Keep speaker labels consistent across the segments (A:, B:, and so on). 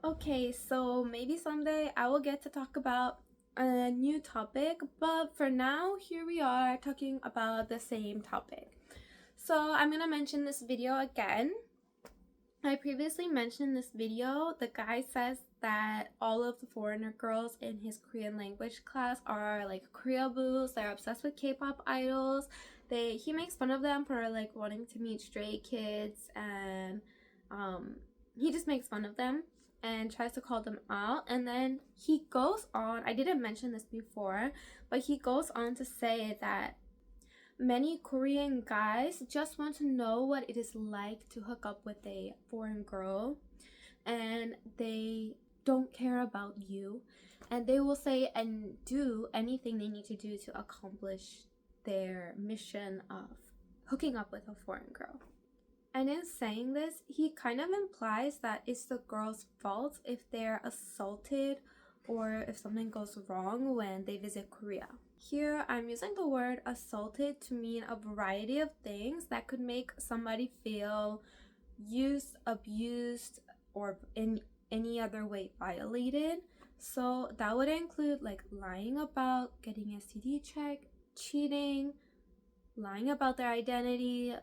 A: Okay, so maybe someday I will get to talk about a new topic, but for now, here we are talking about the same topic. So I'm gonna mention this video again. I previously mentioned this video. The guy says that all of the foreigner girls in his Korean language class are like koreaboos. They're obsessed with K-pop idols. He makes fun of them for like wanting to meet stray kids, and he just makes fun of them and tries to call them out. And then he goes on, I didn't mention this before, but he goes on to say that many Korean guys just want to know what it is like to hook up with a foreign girl, and they don't care about you, and they will say and do anything they need to do to accomplish their mission of hooking up with a foreign girl. And in saying this, he kind of implies that it's the girl's fault if they're assaulted or if something goes wrong when they visit Korea. Here, I'm using the word assaulted to mean a variety of things that could make somebody feel used, abused, or in any other way violated. So that would include like lying about getting STD check, cheating, lying about their identity,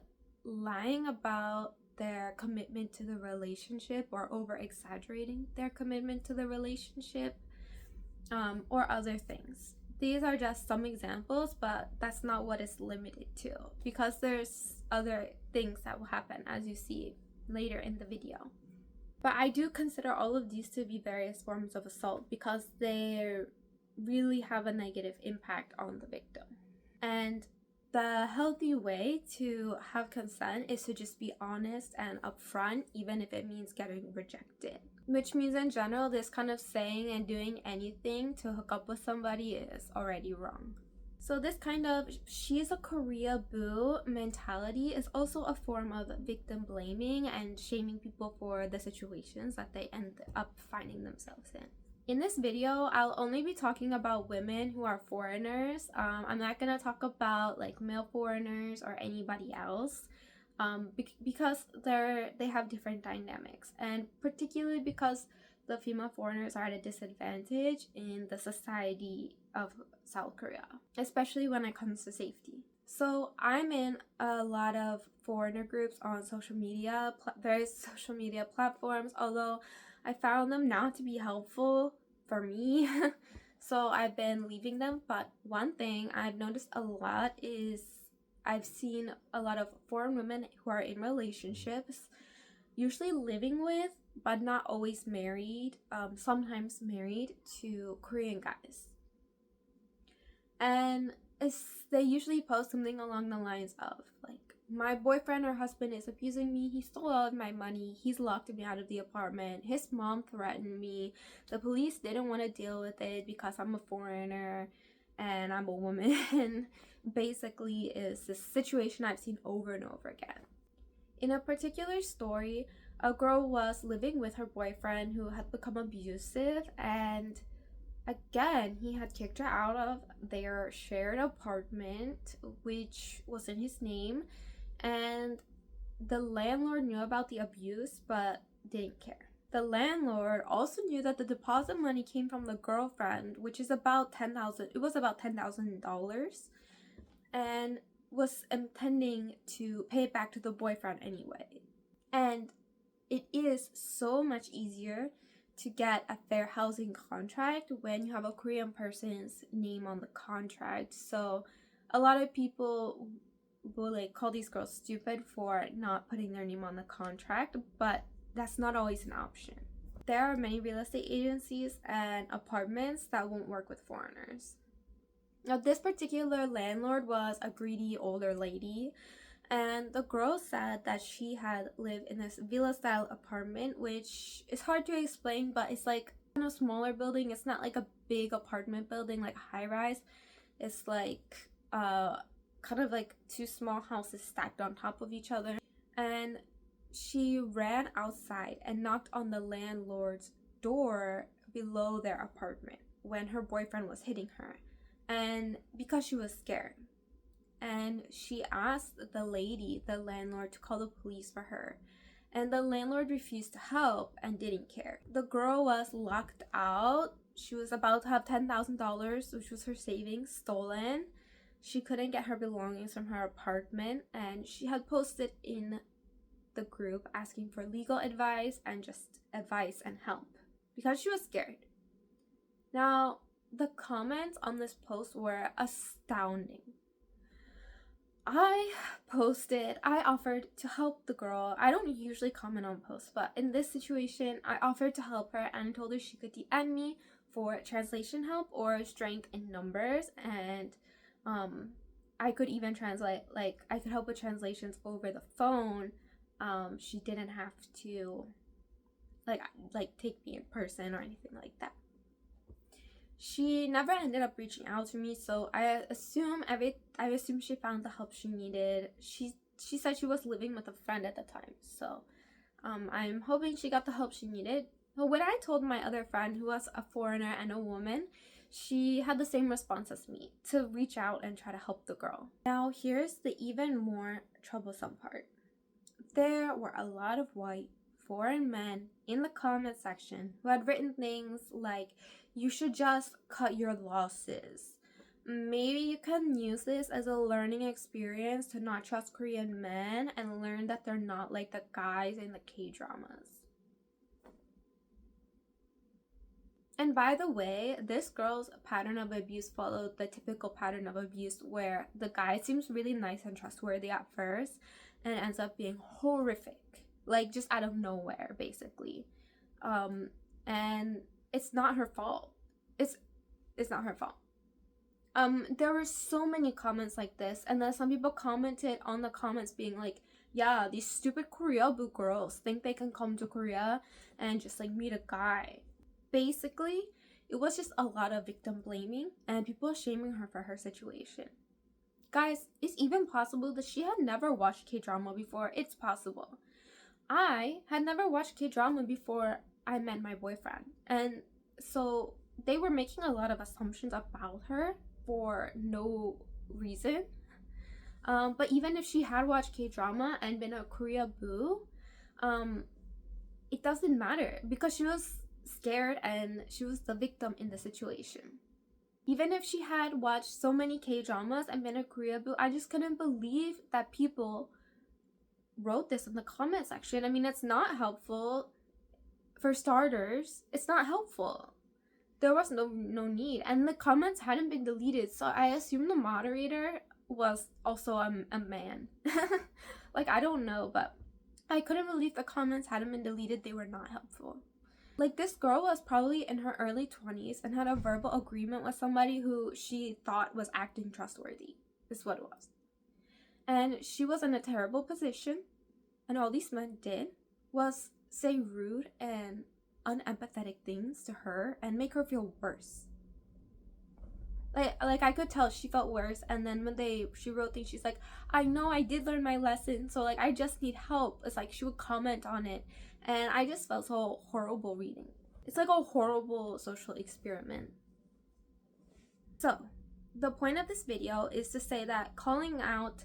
A: lying about their commitment to the relationship or over exaggerating their commitment to the relationship, or other things. These are just some examples, but that's not what it's limited to, because there's other things that will happen as you see later in the video. But I do consider all of these to be various forms of assault because they really have a negative impact on the victim. And the healthy way to have consent is to just be honest and upfront, even if it means getting rejected. Which means in general, this kind of saying and doing anything to hook up with somebody is already wrong. So this kind of she's a koreaboo mentality is also a form of victim blaming and shaming people for the situations that they end up finding themselves in. In this video, I'll only be talking about women who are foreigners. I'm not gonna talk about like male foreigners or anybody else, because they have different dynamics, and particularly because the female foreigners are at a disadvantage in the society of South Korea, especially when it comes to safety. So I'm in a lot of foreigner groups on social media, various social media platforms, although I found them not to be helpful for me. So I've been leaving them. But one thing I've noticed a lot is I've seen a lot of foreign women who are in relationships, usually living with, but not always married, sometimes married to Korean guys. And they usually post something along the lines of like, my boyfriend or husband is abusing me, he stole all of my money, he's locked me out of the apartment, his mom threatened me, the police didn't want to deal with it because I'm a foreigner and I'm a woman. Basically is this situation I've seen over and over again. In a particular story, a girl was living with her boyfriend who had become abusive, and again, he had kicked her out of their shared apartment, which was in his name, and the landlord knew about the abuse but didn't care. The landlord also knew that the deposit money came from the girlfriend, which is about $10,000, and was intending to pay it back to the boyfriend anyway. And it is so much easier to get a fair housing contract when you have a Korean person's name on the contract. So a lot of people will like call these girls stupid for not putting their name on the contract, but that's not always an option. There are many real estate agencies and apartments that won't work with foreigners. Now, this particular landlord was a greedy older lady, and the girl said that she had lived in this villa-style apartment, which is hard to explain, but it's like in a smaller building. It's not like a big apartment building, like high-rise. It's like kind of like two small houses stacked on top of each other. And she ran outside and knocked on the landlord's door below their apartment when her boyfriend was hitting her, and because she was scared. And she asked the landlord, to call the police for her. and the landlord refused to help and didn't care. The girl was locked out. She was about to have $10,000, which was her savings, stolen. She couldn't get her belongings from her apartment, and she had posted in the group asking for legal advice and just advice and help because she was scared. Now, the comments on this post were astounding. I offered to help the girl. I don't usually comment on posts, but in this situation, I offered to help her and told her she could DM me for translation help or strength in numbers, and I could even translate, like I could help with translations over the phone. She didn't have to like take me in person or anything like that. She never ended up reaching out to me, so I assume she found the help she needed. She said she was living with a friend at the time, so I'm hoping she got the help she needed. But when I told my other friend, who was a foreigner and a woman, she had the same response as me, to reach out and try to help the girl. Now here's the even more troublesome part. There were a lot of white foreign men in the comment section who had written things like, you should just cut your losses. Maybe you can use this as a learning experience to not trust Korean men and learn that they're not like the guys in the K-dramas. And by the way, this girl's pattern of abuse followed the typical pattern of abuse where the guy seems really nice and trustworthy at first and ends up being horrific, like just out of nowhere, basically. And it's not her fault. It's not her fault. There were so many comments like this, and then some people commented on the comments being like, yeah, these stupid koreaboo girls think they can come to Korea and just like meet a guy. Basically, it was just a lot of victim blaming and people shaming her for her situation. Guys, it's even possible that she had never watched K-drama before. It's possible. I had never watched K-drama before I met my boyfriend, and so they were making a lot of assumptions about her for no reason. But even if she had watched K-drama and been a koreaboo, it doesn't matter because she was scared and she was the victim in the situation. Even if she had watched so many K-dramas and been a koreaboo, I just couldn't believe that people wrote this in the comment section. I mean, it's not helpful. For starters, it's not helpful. There was no need, and the comments hadn't been deleted, so I assume the moderator was also a man. Like, I don't know, but I couldn't believe the comments hadn't been deleted. They were not helpful. Like, this girl was probably in her early 20s and had a verbal agreement with somebody who she thought was acting trustworthy. Is what it was. And she was in a terrible position, and all these men did was say rude and unempathetic things to her and make her feel worse. Like I could tell she felt worse, and then when she wrote things, she's like, I know I did learn my lesson, so like I just need help. It's like she would comment on it, and I just felt so horrible reading. It's like a horrible social experiment. So the point of this video is to say that calling out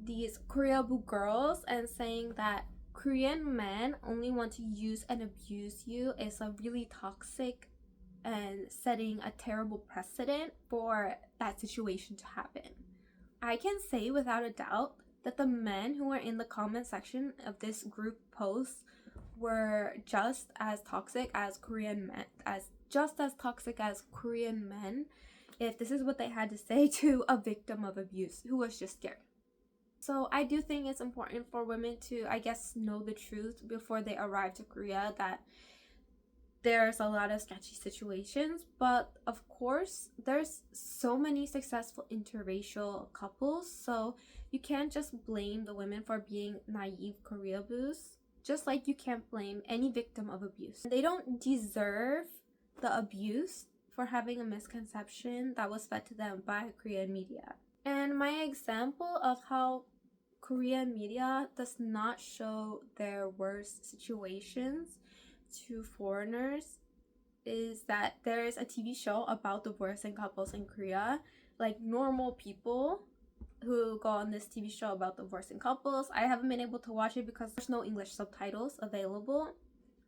A: these koreaboo girls and saying that Korean men only want to use and abuse you is a really toxic and setting a terrible precedent for that situation to happen. I can say without a doubt that the men who were in the comment section of this group post were just as toxic as Korean men, if this is what they had to say to a victim of abuse who was just scared. So I do think it's important for women to, I guess, know the truth before they arrive to Korea, that there's a lot of sketchy situations, but of course there's so many successful interracial couples, so you can't just blame the women for being naive koreaboos, just like you can't blame any victim of abuse. They don't deserve the abuse for having a misconception that was fed to them by Korean media. And my example of how Korean media does not show their worst situations to foreigners is that there's a TV show about divorcing couples in Korea, like normal people, who go on this TV show about divorcing couples. I haven't been able to watch it because there's no English subtitles available.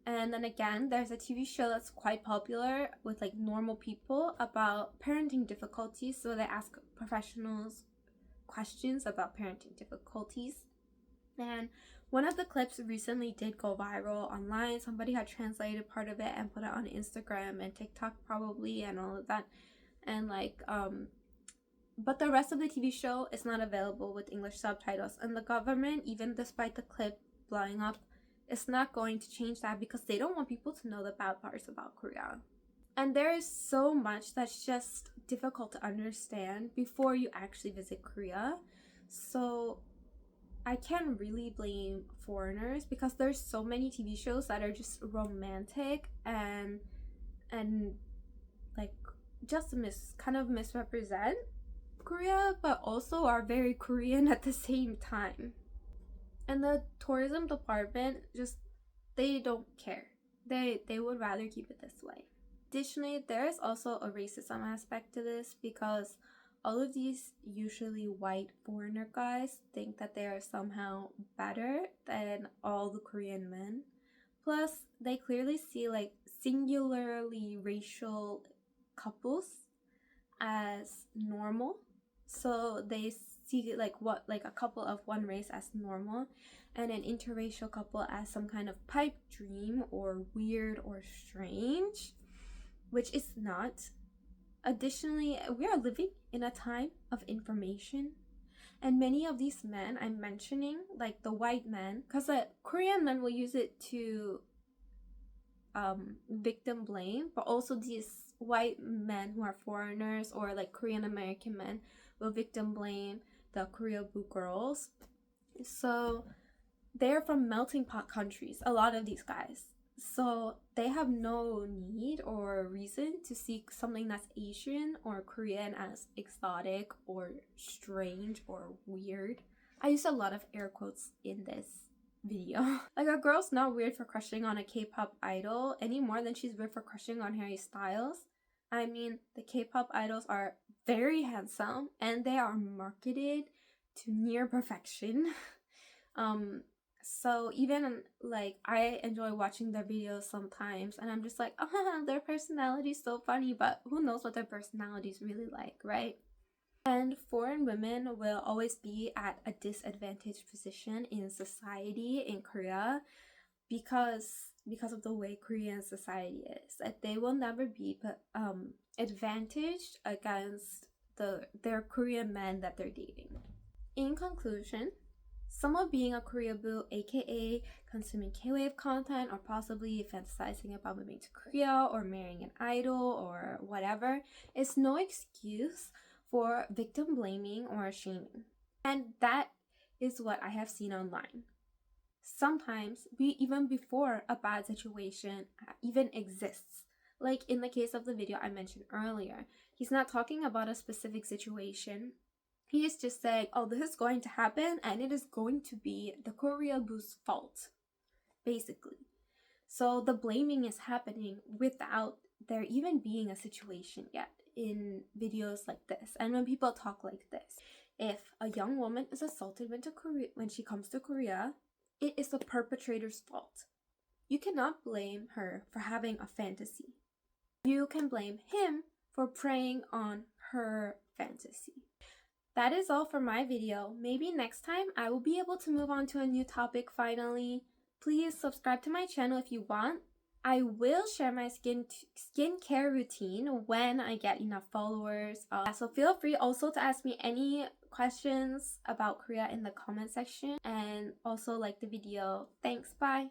A: And then again, there's a TV show that's quite popular with like normal people about parenting difficulties. So they ask professionals questions about parenting difficulties. And one of the clips recently did go viral online. Somebody had translated part of it and put it on Instagram and TikTok probably and all of that. And like, but the rest of the TV show is not available with English subtitles. And the government, even despite the clip blowing up, is not going to change that because they don't want people to know the bad parts about Korea. And there is so much that's just difficult to understand before you actually visit Korea. So I can't really blame foreigners because there's so many TV shows that are just romantic and like just kind of misrepresent Korea, but also are very Korean at the same time. And the tourism department just, they don't care. They would rather keep it this way. Additionally, there is also a racism aspect to this because all of these usually white foreigner guys think that they are somehow better than all the Korean men. Plus, they clearly see like singularly racial couples as normal. So they see like a couple of one race as normal and an interracial couple as some kind of pipe dream or weird or strange, which is not. Additionally, we are living in a time of information, and many of these men I'm mentioning, like the white men, because the Korean men will use it to victim blame, but also these white men who are foreigners or like Korean American men will victim blame the koreaboo girls. So they're from melting pot countries, a lot of these guys. So they have no need or reason to see something that's Asian or Korean as exotic or strange or weird. I used a lot of air quotes in this video. Like, a girl's not weird for crushing on a K-pop idol any more than she's weird for crushing on Harry Styles. I mean, the K-pop idols are very handsome and they are marketed to near perfection. So even like I enjoy watching their videos sometimes and I'm just like, their personality is so funny, but who knows what their personality is really like, right? And foreign women will always be at a disadvantaged position in society in Korea because of the way Korean society is. That they will never be advantaged against their Korean men that they're dating. In conclusion, someone being a koreaboo, aka consuming K-wave content or possibly fantasizing about moving to Korea or marrying an idol or whatever, is no excuse for victim blaming or shaming. And that is what I have seen online. Sometimes, even before a bad situation even exists, like in the case of the video I mentioned earlier, he's not talking about a specific situation. He is just saying, oh, this is going to happen and it is going to be the koreaboo's fault, basically. So the blaming is happening without there even being a situation yet in videos like this. And when people talk like this, if a young woman is assaulted when she comes to Korea, it is the perpetrator's fault. You cannot blame her for having a fantasy. You can blame him for preying on her fantasy. That is all for my video. Maybe next time I will be able to move on to a new topic finally. Please subscribe to my channel if you want. I will share my skincare routine when I get enough followers. So feel free also to ask me any questions about Korea in the comment section and also like the video. Thanks, bye!